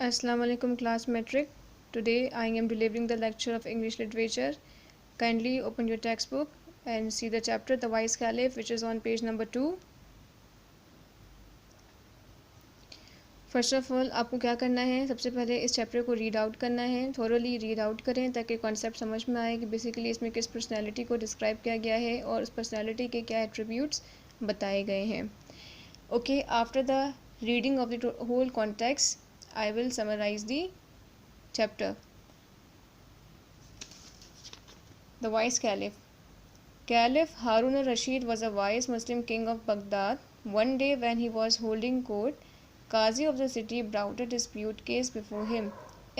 Assalamu alaikum class metric. Today I am delivering the lecture of English literature. Kindly open your textbook and see the chapter The Wise Caliph, which is on page number 2. First of all आपको क्या करना है, सबसे पहले इस chapter को read out करना है, थोरोली रीड आउट करें ताकि कॉन्सेप्ट समझ में आए कि बेसिकली इसमें किस पर्सनैलिटी को डिस्क्राइब किया गया है और उस पर्सनैलिटी के क्या एट्रीब्यूट्स बताए गए हैं. Okay, after the reading of the whole context I will summarise the chapter. The Wise Caliph. Caliph Harun al-Rashid was a wise Muslim king of Baghdad. One day when he was holding court, Qazi of the city brought a dispute case before him.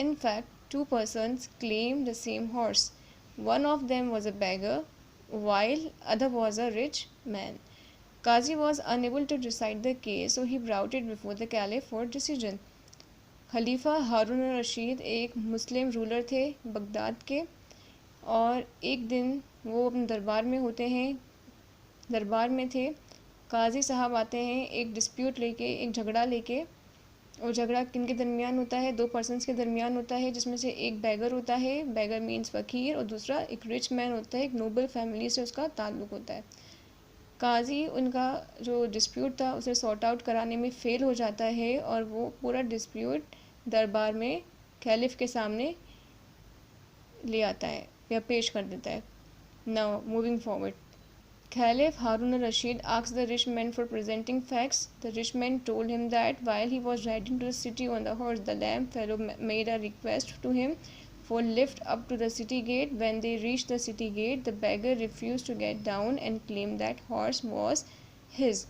In fact, two persons claimed the same horse. One of them was a beggar, while other was a rich man. Qazi was unable to decide the case, so he brought it before the Caliph for decision. खलीफा हारून रशीद एक मुस्लिम ruler थे Baghdad के, और एक दिन वो अपने दरबार में होते हैं, दरबार में थे. काजी साहब आते हैं एक डिस्प्यूट लेके, एक झगड़ा लेके. और झगड़ा किन के दरमियान होता है? दो पर्सन्स के दरमियान होता है, जिसमें से एक बैगर होता है, बैगर मीन्स फ़कीर, और दूसरा एक रिच मैन होता है, एक नोबल फैमिली से उसका ताल्लुक़ होता है. काजी उनका जो डिस्प्यूट था उसे सॉर्ट आउट कराने में फ़ेल हो जाता है और वो पूरा डिस्प्यूट दरबार में कैलिफ के सामने ले आता है या पेश कर देता है. Now moving forward, Caliph Harun al-Rashid asked the rich man for presenting facts. The rich man told him that while he was riding to the city on the horse, the lamb fellow made a request to him for lift up to the city gate. When they reached the city gate, the beggar refused to get down and claimed that horse was his.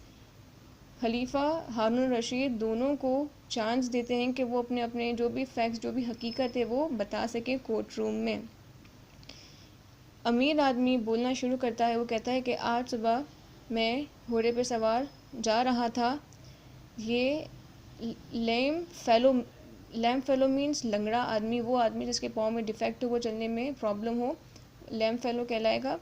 खलीफा हारून रशीद दोनों को chance देते हैं कि वो अपने अपने जो भी फैक्ट्स, जो भी हकीकत है वो बता सके कोर्ट रूम में. अमीर आदमी बोलना शुरू करता है. वो कहता है कि आज सुबह मैं घोड़े पे सवार जा रहा था. ये लैम फेलो मीन्स लंगड़ा आदमी, वो आदमी जिसके पाँव में डिफेक्ट हो, वो चलने में प्रॉब्लम हो, लैम फेलो कहलाएगा.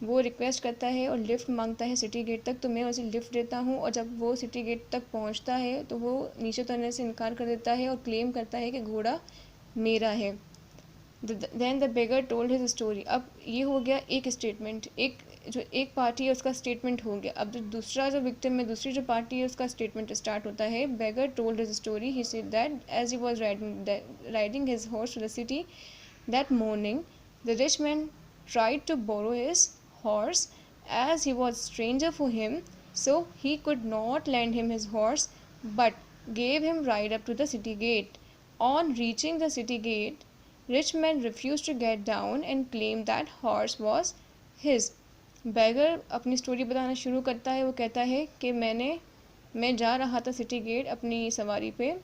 वो रिक्वेस्ट करता है और लिफ्ट मांगता है सिटी गेट तक, तो मैं उसे लिफ्ट देता हूँ. और जब वो सिटी गेट तक पहुँचता है तो वो नीचे उतरने से इनकार कर देता है और क्लेम करता है कि घोड़ा मेरा है. Then the beggar told his story. अब ये हो गया एक स्टेटमेंट, एक पार्टी है उसका स्टेटमेंट हो गया. अब जो दूसरा जो विक्टिम है, दूसरी जो पार्टी है, उसका स्टेटमेंट स्टार्ट होता है. Beggar told his story. He said that as he was riding his horse to the city that morning, the rich man tried to borrow his horse as he was stranger for him, so he could not lend him his horse but gave him ride up to the city gate. On reaching the city gate, rich man refused to get down and claimed that horse was his. Beggar अपनी story बताना शुरू करता है. वो कहता है कि मैं जा रहा था सिटी गेट अपनी सवारी पे.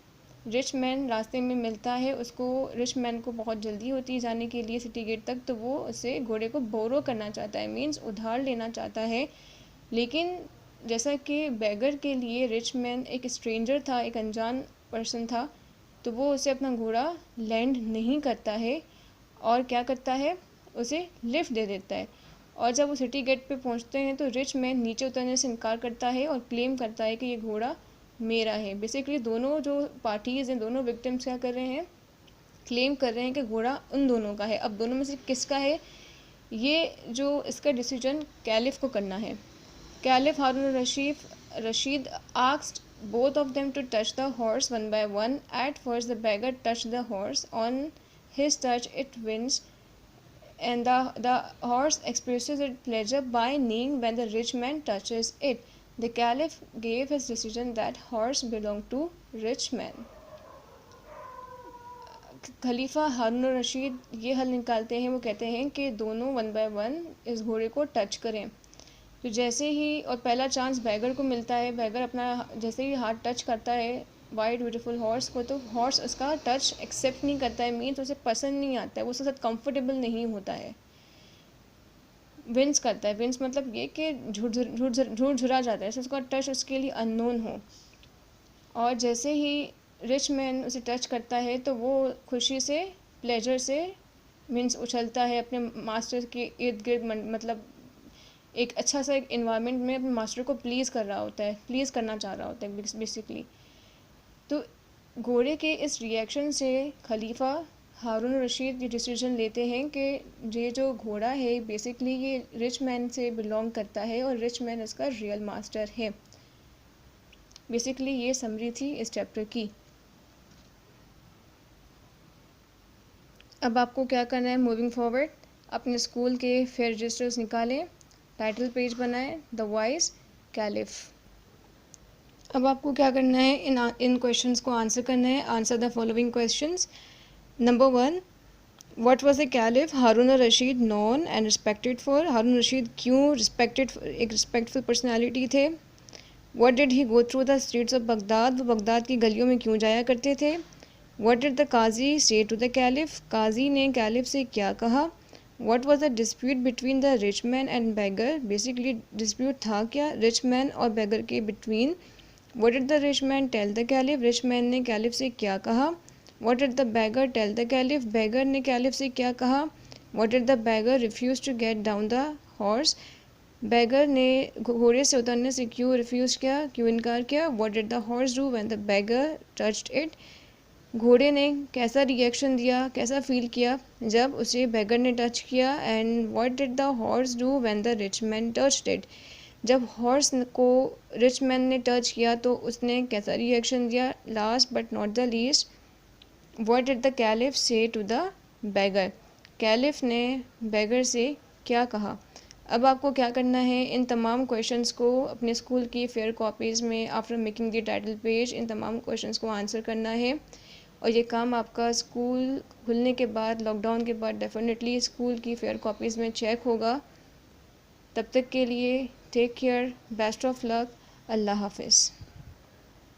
रिच मैन रास्ते में मिलता है उसको. रिच मैन को बहुत जल्दी होती है जाने के लिए सिटी गेट तक, तो वो उसे घोड़े को बोरो करना चाहता है, मीन्स उधार लेना चाहता है. लेकिन जैसा कि बैगर के लिए रिच मैन एक स्ट्रेंजर था, एक अनजान पर्सन था, तो वो उसे अपना घोड़ा लैंड नहीं करता है और क्या करता है, उसे लिफ्ट दे देता है. और जब वो सिटी गेट पे पहुंचते हैं तो रिच मैन नीचे उतरने से इनकार करता है और क्लेम करता है कि ये घोड़ा मेरा है. बेसिकली दोनों जो पार्टीज़ हैं, दोनों विक्टिम्स क्या कर रहे हैं, क्लेम कर रहे हैं कि घोड़ा उन दोनों का है. अब दोनों में से किसका है, ये जो इसका डिसीजन कैलिफ को करना है. Caliph Harun Rashid asked both of them to touch the horse one by one. At first the beggar touched the horse. On his touch it wins, and the horse expresses its pleasure by neighing when the rich man touches it. The caliph gave his decision that horse belonged to rich man. खलीफा हारून रशीद ये हल निकालते हैं. वो कहते हैं कि दोनों one by one इस घोड़े को टच करें. तो जैसे ही, और पहला चांस बैगर को मिलता है. बैगर अपना जैसे ही हाथ टच करता है वाइट ब्यूटीफुल हॉर्स को, तो हॉर्स उसका टच एक्सेप्ट नहीं करता है, मीन्स उसे पसंद नहीं आता है, वो उसके साथ कंफर्टेबल नहीं होता है, विंस करता है. विंस मतलब ये कि झुरझुरा जाता है, उसका टच उसके लिए अननोन हो. और जैसे ही रिच मैन उसे टच करता है तो वो खुशी से, प्लेजर से, मीन्स उछलता है अपने मास्टर के इर्द गिर्द, मतलब एक अच्छा सा एक इन्वायरमेंट में अपने मास्टर को प्लीज़ कर रहा होता है, प्लीज़ करना चाह रहा होता है बेसिकली. तो घोड़े के इस रिएक्शन से खलीफा हारून रशीद ये डिसीजन लेते हैं कि ये जो घोड़ा है बेसिकली ये रिच मैन से बिलोंग करता है और रिच मैन इसका रियल मास्टर है। बेसिकली ये समरी थी इस चैप्टर की। अब आपको क्या करना है मूविंग फॉरवर्ड, अपने स्कूल के फेयर रजिस्टर्स निकालें, टाइटल पेज बनाएं, द वाइज कैलिफ। अब आपको क्या करना है, इन क्वेश्चंस को आंसर करना है। Answer the following questions. Number 1, what was the caliph Harun Rashid known and respected for? Harun Rashid क्यों रिस्पेक्टेड, एक रिस्पेक्टफुल पर्सनैलिटी थे। What did he go through the streets of Baghdad? वो Baghdad की गलियों में क्यों जाया करते थे। व्हाट डिड द काजी से टू द कैलिफ? काजी ने कैलिफ से क्या कहा। What was the dispute between the rich man and beggar? Basically dispute था क्या रिच मैन और बेगर के between. What did the rich man tell the caliph? Rich man ने कैलिफ से क्या कहा। What did the beggar tell the caliph? Beggar ने caliph से क्या कहा। What did the beggar refuse to get down the horse? Beggar ने घोड़े से उतरने से क्यों रिफ्यूज़ किया, क्यों इनकार किया। What did the horse do when the beggar touched it? घोड़े ने कैसा रिएक्शन दिया, कैसा फील किया जब उसे बेगर ने टच किया। And what did the horse do when the rich man touched it? जब हॉर्स को रिच मैन ने टच किया तो उसने कैसा रिएक्शन दिया। Last but not the least, what did the caliph से टू द बेगर? कैलिफ ने बेगर से क्या कहा। अब आपको क्या करना है, इन तमाम क्वेश्चंस को अपने स्कूल की फेयर कॉपीज़ में after making the title page in तमाम क्वेश्चंस को आंसर करना है। और ये काम आपका स्कूल खुलने के बाद, लॉकडाउन के बाद डेफिनेटली स्कूल की फेयर कॉपीज़ में चेक होगा। तब तक के लिए take care, best of luck, अल्लाह हाफिज़।